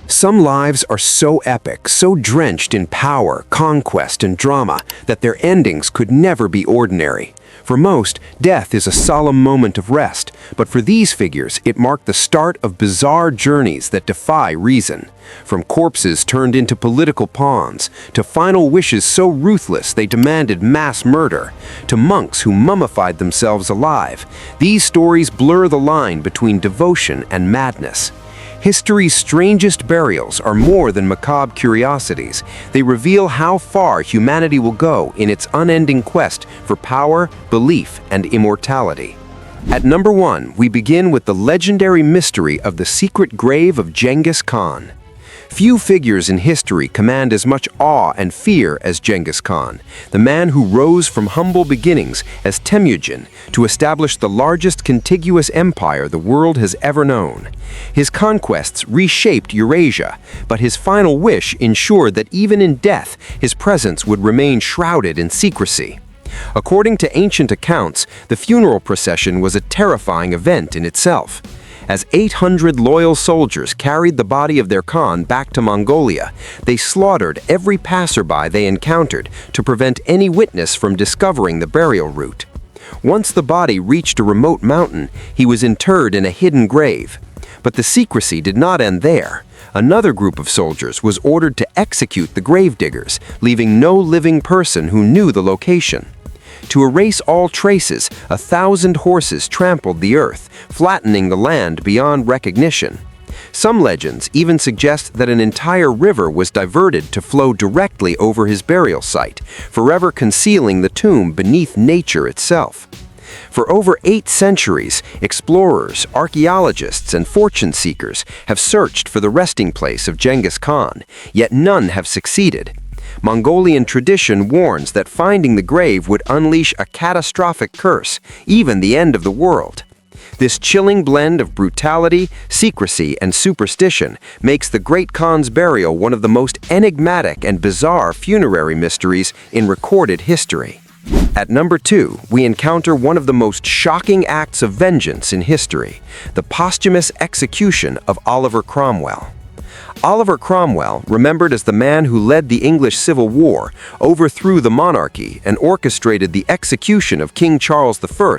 Some lives are so epic, so drenched in power, conquest, and drama, that their endings could never be ordinary. For most, death is a solemn moment of rest, but for these figures, it marked the start of bizarre journeys that defy reason. From corpses turned into political pawns, to final wishes so ruthless they demanded mass murder, to monks who mummified themselves alive, these stories blur the line between devotion and madness. History's strangest burials are more than macabre curiosities. They reveal how far humanity will go in its unending quest for power, belief, and immortality. At number 1, we begin with the legendary mystery of the secret grave of Genghis Khan. Few figures in history command as much awe and fear as Genghis Khan, the man who rose from humble beginnings as Temujin to establish the largest contiguous empire the world has ever known. His conquests reshaped Eurasia, but his final wish ensured that even in death, his presence would remain shrouded in secrecy. According to ancient accounts, the funeral procession was a terrifying event in itself. As 800 loyal soldiers carried the body of their Khan back to Mongolia, they slaughtered every passerby they encountered to prevent any witness from discovering the burial route. Once the body reached a remote mountain, he was interred in a hidden grave. But the secrecy did not end there. Another group of soldiers was ordered to execute the gravediggers, leaving no living person who knew the location. To erase all traces, 1,000 horses trampled the earth, flattening the land beyond recognition. Some legends even suggest that an entire river was diverted to flow directly over his burial site, forever concealing the tomb beneath nature itself. For over 8 centuries, explorers, archaeologists, and fortune seekers have searched for the resting place of Genghis Khan, yet none have succeeded. Mongolian tradition warns that finding the grave would unleash a catastrophic curse, even the end of the world. This chilling blend of brutality, secrecy, and superstition makes the Great Khan's burial one of the most enigmatic and bizarre funerary mysteries in recorded history. At number 2, we encounter one of the most shocking acts of vengeance in history, the posthumous execution of Oliver Cromwell. Oliver Cromwell, remembered as the man who led the English Civil War, overthrew the monarchy and orchestrated the execution of King Charles I,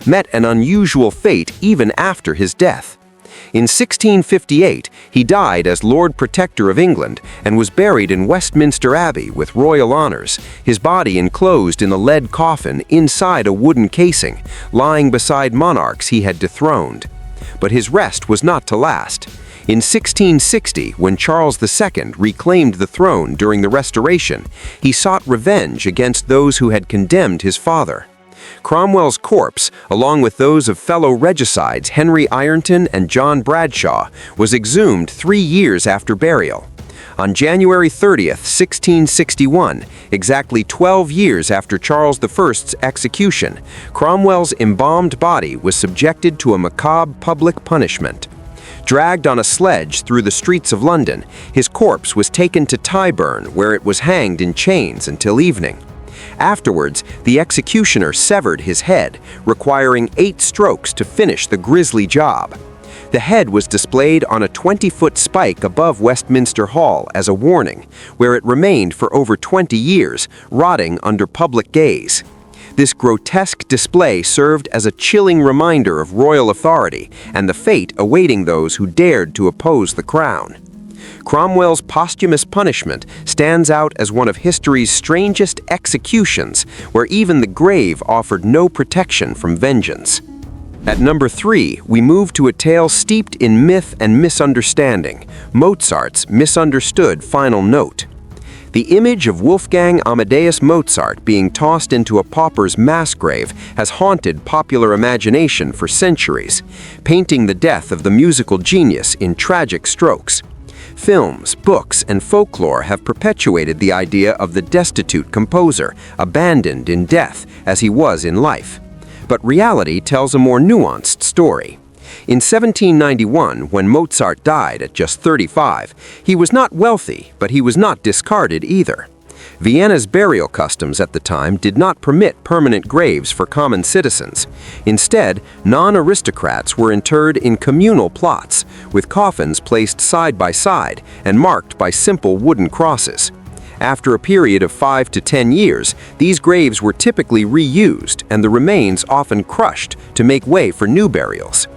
met an unusual fate even after his death. In 1658, he died as Lord Protector of England and was buried in Westminster Abbey with royal honors, his body enclosed in a lead coffin inside a wooden casing, lying beside monarchs he had dethroned. But his rest was not to last. In 1660, when Charles II reclaimed the throne during the Restoration, he sought revenge against those who had condemned his father. Cromwell's corpse, along with those of fellow regicides Henry Ironton and John Bradshaw, was exhumed 3 years after burial. On January 30th, 1661, exactly 12 years after Charles I's execution, Cromwell's embalmed body was subjected to a macabre public punishment. Dragged on a sledge through the streets of London, his corpse was taken to Tyburn, where it was hanged in chains until evening. Afterwards, the executioner severed his head, requiring 8 strokes to finish the grisly job. The head was displayed on a 20-foot spike above Westminster Hall as a warning, where it remained for over 20 years, rotting under public gaze. This grotesque display served as a chilling reminder of royal authority and the fate awaiting those who dared to oppose the crown. Cromwell's posthumous punishment stands out as one of history's strangest executions, where even the grave offered no protection from vengeance. At number 3, we move to a tale steeped in myth and misunderstanding, Mozart's misunderstood final note. The image of Wolfgang Amadeus Mozart being tossed into a pauper's mass grave has haunted popular imagination for centuries, painting the death of the musical genius in tragic strokes. Films, books, and folklore have perpetuated the idea of the destitute composer, abandoned in death as he was in life. But reality tells a more nuanced story. In 1791, when Mozart died at just 35, he was not wealthy, but he was not discarded either. Vienna's burial customs at the time did not permit permanent graves for common citizens. Instead, non-aristocrats were interred in communal plots, with coffins placed side by side and marked by simple wooden crosses. After a period of 5 to 10 years, these graves were typically reused and the remains often crushed to make way for new burials.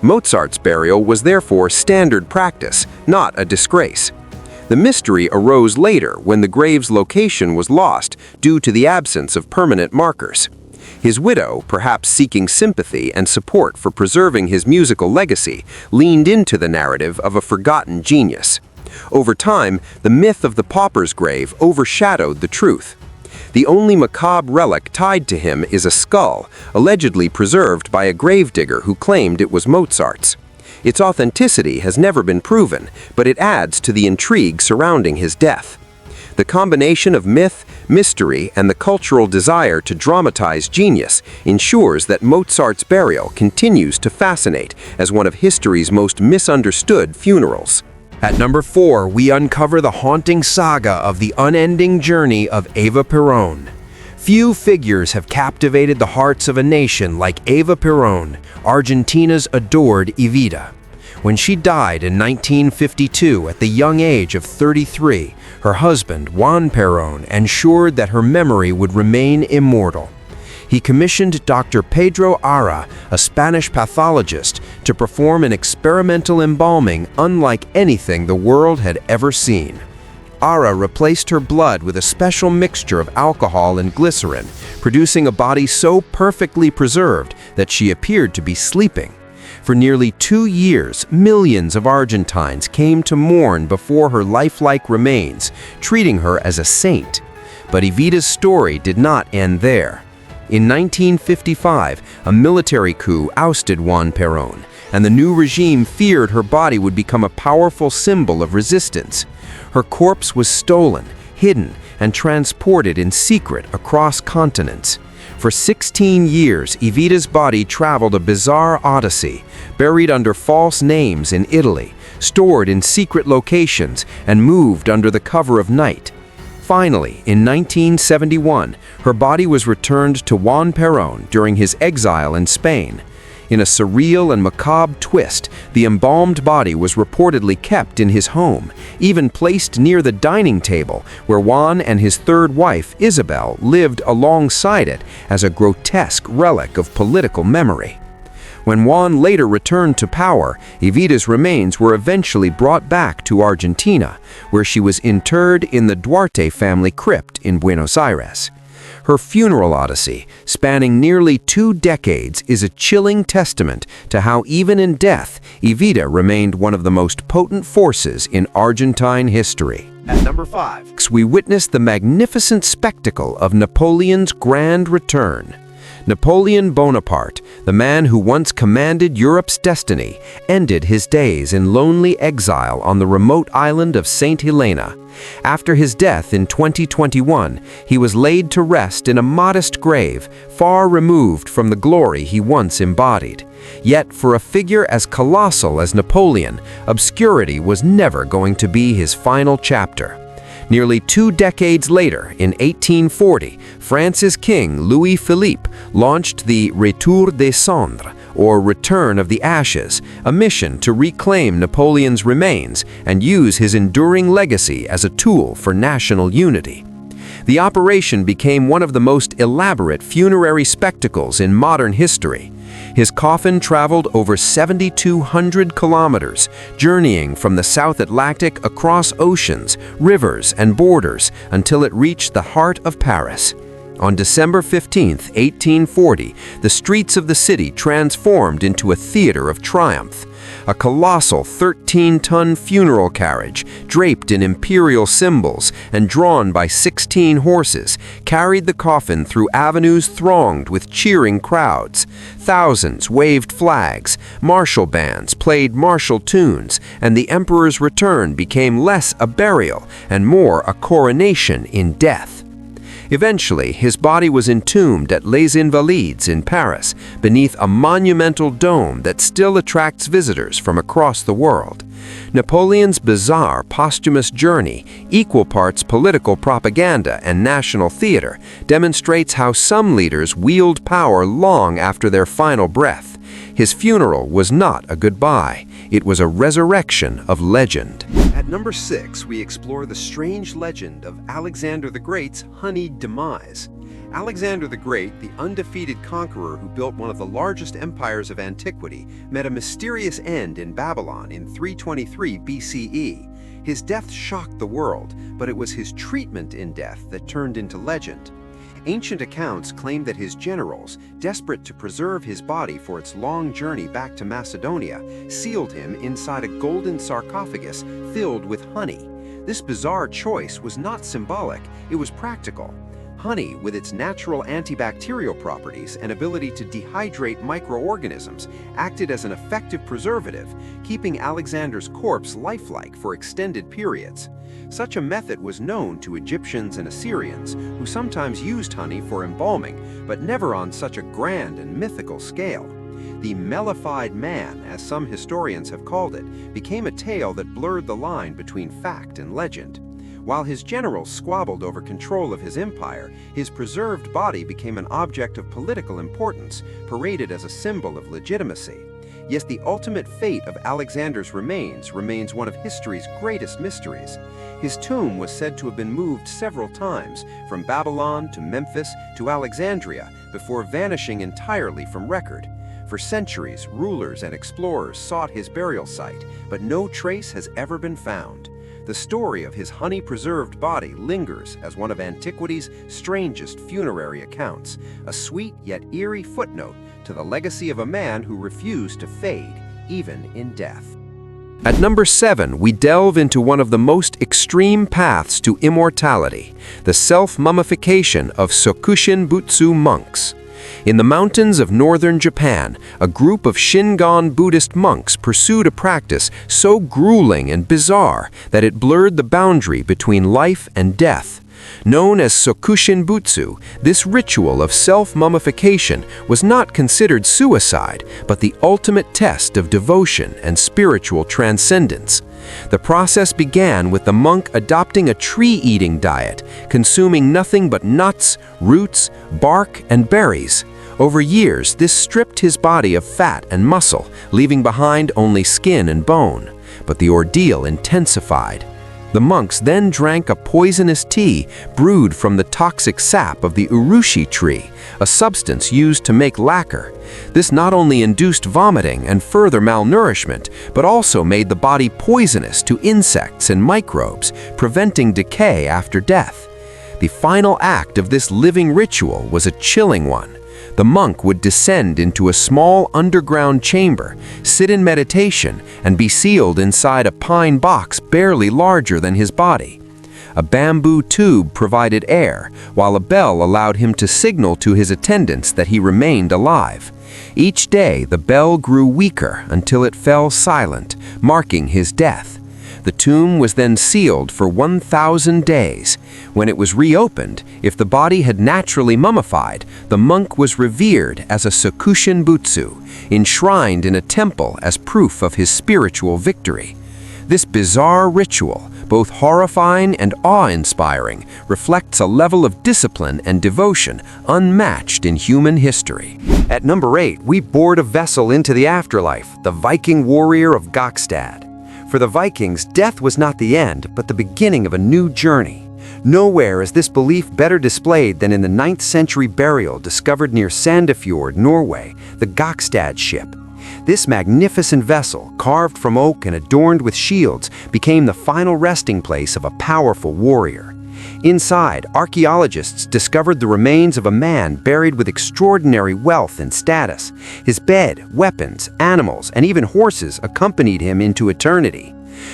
Mozart's burial was therefore standard practice, not a disgrace. The mystery arose later when the grave's location was lost due to the absence of permanent markers. His widow, perhaps seeking sympathy and support for preserving his musical legacy, leaned into the narrative of a forgotten genius. Over time, the myth of the pauper's grave overshadowed the truth. The only macabre relic tied to him is a skull, allegedly preserved by a gravedigger who claimed it was Mozart's. Its authenticity has never been proven, but it adds to the intrigue surrounding his death. The combination of myth, mystery, and the cultural desire to dramatize genius ensures that Mozart's burial continues to fascinate as one of history's most misunderstood funerals. At number 4, we uncover the haunting saga of the unending journey of Eva Perón. Few figures have captivated the hearts of a nation like Eva Perón, Argentina's adored Evita. When she died in 1952 at the young age of 33, her husband, Juan Perón, ensured that her memory would remain immortal. He commissioned Dr. Pedro Ara, a Spanish pathologist, to perform an experimental embalming unlike anything the world had ever seen. Ara replaced her blood with a special mixture of alcohol and glycerin, producing a body so perfectly preserved that she appeared to be sleeping. For nearly 2 years, millions of Argentines came to mourn before her lifelike remains, treating her as a saint. But Evita's story did not end there. In 1955, a military coup ousted Juan Perón, and the new regime feared her body would become a powerful symbol of resistance. Her corpse was stolen, hidden, and transported in secret across continents. For 16 years, Evita's body traveled a bizarre odyssey, buried under false names in Italy, stored in secret locations, and moved under the cover of night. Finally, in 1971, her body was returned to Juan Perón during his exile in Spain. In a surreal and macabre twist, the embalmed body was reportedly kept in his home, even placed near the dining table where Juan and his third wife, Isabel, lived alongside it as a grotesque relic of political memory. When Juan later returned to power, Evita's remains were eventually brought back to Argentina, where she was interred in the Duarte family crypt in Buenos Aires. Her funeral odyssey, spanning nearly 2 decades, is a chilling testament to how even in death, Evita remained one of the most potent forces in Argentine history. At number 5, we witness the magnificent spectacle of Napoleon's grand return. Napoleon Bonaparte, the man who once commanded Europe's destiny, ended his days in lonely exile on the remote island of St. Helena. After his death in 2021, he was laid to rest in a modest grave, far removed from the glory he once embodied. Yet, for a figure as colossal as Napoleon, obscurity was never going to be his final chapter. Nearly 2 decades later, in 1840, France's king Louis-Philippe launched the Retour des Cendres, or Return of the Ashes, a mission to reclaim Napoleon's remains and use his enduring legacy as a tool for national unity. The operation became one of the most elaborate funerary spectacles in modern history. His coffin traveled over 7,200 kilometers, journeying from the South Atlantic across oceans, rivers, and borders until it reached the heart of Paris. On December 15, 1840, the streets of the city transformed into a theater of triumph. A colossal 13-ton funeral carriage, draped in imperial symbols and drawn by 16 horses, carried the coffin through avenues thronged with cheering crowds. Thousands waved flags, martial bands played martial tunes, and the emperor's return became less a burial and more a coronation in death. Eventually, his body was entombed at Les Invalides in Paris, beneath a monumental dome that still attracts visitors from across the world. Napoleon's bizarre posthumous journey, equal parts political propaganda and national theater, demonstrates how some leaders wield power long after their final breath. His funeral was not a goodbye. It was a resurrection of legend. At number 6, we explore the strange legend of Alexander the Great's honeyed demise. Alexander the Great, the undefeated conqueror who built one of the largest empires of antiquity, met a mysterious end in Babylon in 323 BCE. His death shocked the world, but it was his treatment in death that turned into legend. Ancient accounts claim that his generals, desperate to preserve his body for its long journey back to Macedonia, sealed him inside a golden sarcophagus filled with honey. This bizarre choice was not symbolic, it was practical. Honey, with its natural antibacterial properties and ability to dehydrate microorganisms, acted as an effective preservative, keeping Alexander's corpse lifelike for extended periods. Such a method was known to Egyptians and Assyrians, who sometimes used honey for embalming, but never on such a grand and mythical scale. The mellified man, as some historians have called it, became a tale that blurred the line between fact and legend. While his generals squabbled over control of his empire, his preserved body became an object of political importance, paraded as a symbol of legitimacy. Yes, the ultimate fate of Alexander's remains remains one of history's greatest mysteries. His tomb was said to have been moved several times, from Babylon to Memphis to Alexandria, before vanishing entirely from record. For centuries, rulers and explorers sought his burial site, but no trace has ever been found. The story of his honey-preserved body lingers as one of antiquity's strangest funerary accounts, a sweet yet eerie footnote to the legacy of a man who refused to fade, even in death. At number 7, we delve into one of the most extreme paths to immortality, the self-mummification of Sokushin Butsu monks. In the mountains of northern Japan, a group of Shingon Buddhist monks pursued a practice so grueling and bizarre that it blurred the boundary between life and death. Known as Sokushin Butsu, this ritual of self-mummification was not considered suicide, but the ultimate test of devotion and spiritual transcendence. The process began with the monk adopting a tree-eating diet, consuming nothing but nuts, roots, bark, and berries. Over years, this stripped his body of fat and muscle, leaving behind only skin and bone. But the ordeal intensified. The monks then drank a poisonous tea brewed from the toxic sap of the urushi tree, a substance used to make lacquer. This not only induced vomiting and further malnourishment, but also made the body poisonous to insects and microbes, preventing decay after death. The final act of this living ritual was a chilling one. The monk would descend into a small underground chamber, sit in meditation, and be sealed inside a pine box barely larger than his body. A bamboo tube provided air, while a bell allowed him to signal to his attendants that he remained alive. Each day, the bell grew weaker until it fell silent, marking his death. The tomb was then sealed for 1,000 days. When it was reopened, if the body had naturally mummified, the monk was revered as a Sokushin Butsu, enshrined in a temple as proof of his spiritual victory. This bizarre ritual, both horrifying and awe-inspiring, reflects a level of discipline and devotion unmatched in human history. At number 8, we board a vessel into the afterlife, the Viking warrior of Gokstad. For the Vikings, death was not the end, but the beginning of a new journey. Nowhere is this belief better displayed than in the 9th century burial discovered near Sandefjord, Norway, the Gokstad ship. This magnificent vessel, carved from oak and adorned with shields, became the final resting place of a powerful warrior. Inside, archaeologists discovered the remains of a man buried with extraordinary wealth and status. His bed, weapons, animals, and even horses accompanied him into eternity.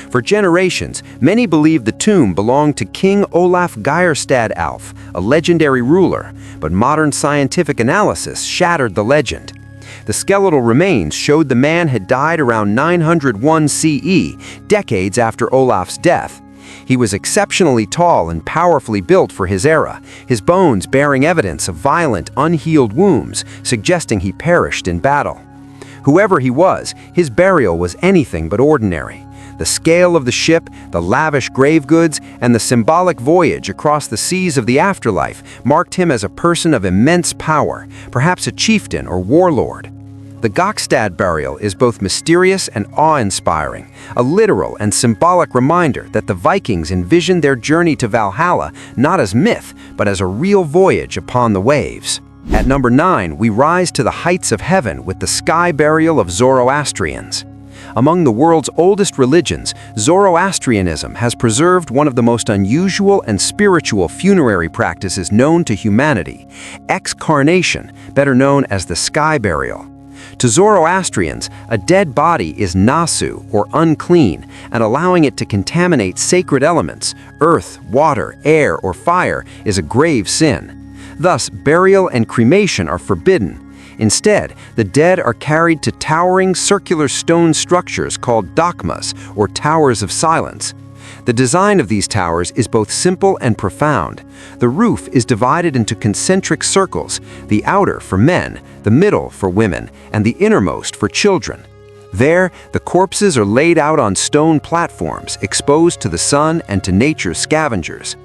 For generations, many believed the tomb belonged to King Olaf Geirstad Alf, a legendary ruler, but modern scientific analysis shattered the legend. The skeletal remains showed the man had died around 901 CE, decades after Olaf's death. He was exceptionally tall and powerfully built for his era, his bones bearing evidence of violent, unhealed wounds, suggesting he perished in battle. Whoever he was, his burial was anything but ordinary. The scale of the ship, the lavish grave goods, and the symbolic voyage across the seas of the afterlife marked him as a person of immense power, perhaps a chieftain or warlord. The Gokstad burial is both mysterious and awe-inspiring, a literal and symbolic reminder that the Vikings envisioned their journey to Valhalla not as myth, but as a real voyage upon the waves. At number 9, we rise to the heights of heaven with the sky burial of Zoroastrians. Among the world's oldest religions, Zoroastrianism has preserved one of the most unusual and spiritual funerary practices known to humanity, excarnation, better known as the sky burial. To Zoroastrians, a dead body is nasu, or unclean, and allowing it to contaminate sacred elements, earth, water, air, or fire, is a grave sin. Thus, burial and cremation are forbidden. Instead, the dead are carried to towering circular stone structures called dokmas, or towers of silence. The design of these towers is both simple and profound. The roof is divided into concentric circles, the outer for men, the middle for women, and the innermost for children. There, the corpses are laid out on stone platforms, exposed to the sun and to nature's scavengers.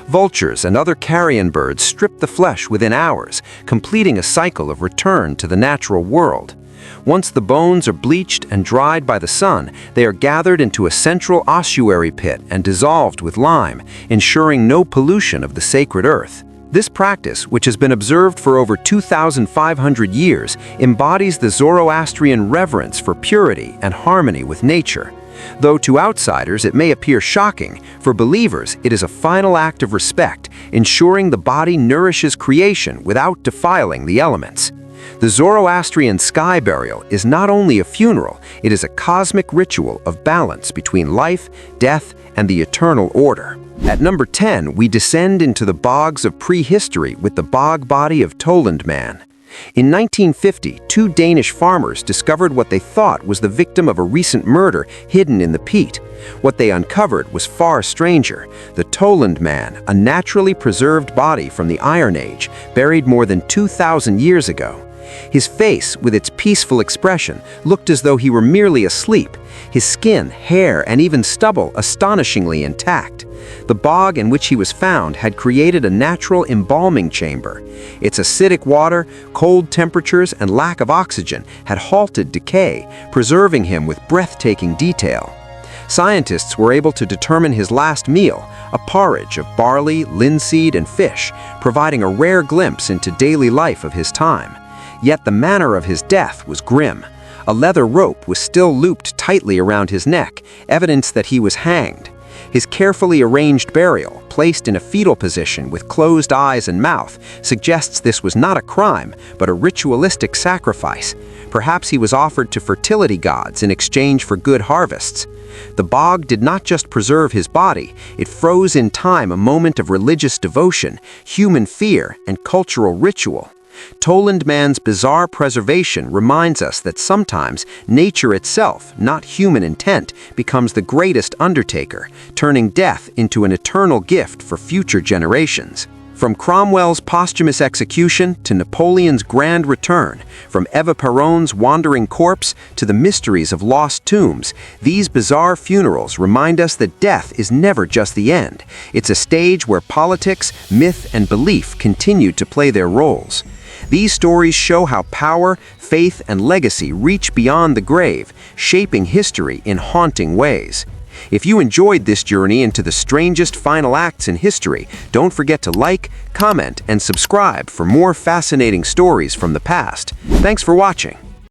Vultures and other carrion birds strip the flesh within hours, completing a cycle of return to the natural world. Once the bones are bleached and dried by the sun, they are gathered into a central ossuary pit and dissolved with lime, ensuring no pollution of the sacred earth. This practice, which has been observed for over 2,500 years, embodies the Zoroastrian reverence for purity and harmony with nature. Though to outsiders it may appear shocking, for believers it is a final act of respect, ensuring the body nourishes creation without defiling the elements. The Zoroastrian sky burial is not only a funeral, it is a cosmic ritual of balance between life, death, and the eternal order. At number 10, we descend into the bogs of prehistory with the bog body of Toland Man. In 1950, two Danish farmers discovered what they thought was the victim of a recent murder hidden in the peat. What they uncovered was far stranger: the Toland Man, a naturally preserved body from the Iron Age, buried more than 2,000 years ago. His face, with its peaceful expression, looked as though he were merely asleep, his skin, hair, and even stubble astonishingly intact. The bog in which he was found had created a natural embalming chamber. Its acidic water, cold temperatures, and lack of oxygen had halted decay, preserving him with breathtaking detail. Scientists were able to determine his last meal, a porridge of barley, linseed, and fish, providing a rare glimpse into daily life of his time. Yet the manner of his death was grim. A leather rope was still looped tightly around his neck, evidence that he was hanged. His carefully arranged burial, placed in a fetal position with closed eyes and mouth, suggests this was not a crime, but a ritualistic sacrifice. Perhaps he was offered to fertility gods in exchange for good harvests. The bog did not just preserve his body, it froze in time a moment of religious devotion, human fear, and cultural ritual. Toland Man's bizarre preservation reminds us that sometimes nature itself, not human intent, becomes the greatest undertaker, turning death into an eternal gift for future generations. From Cromwell's posthumous execution to Napoleon's grand return, from Eva Perón's wandering corpse to the mysteries of lost tombs, these bizarre funerals remind us that death is never just the end. It's a stage where politics, myth, and belief continue to play their roles. These stories show how power, faith, and legacy reach beyond the grave, shaping history in haunting ways. If you enjoyed this journey into the strangest final acts in history, don't forget to like, comment, and subscribe for more fascinating stories from the past. Thanks for watching.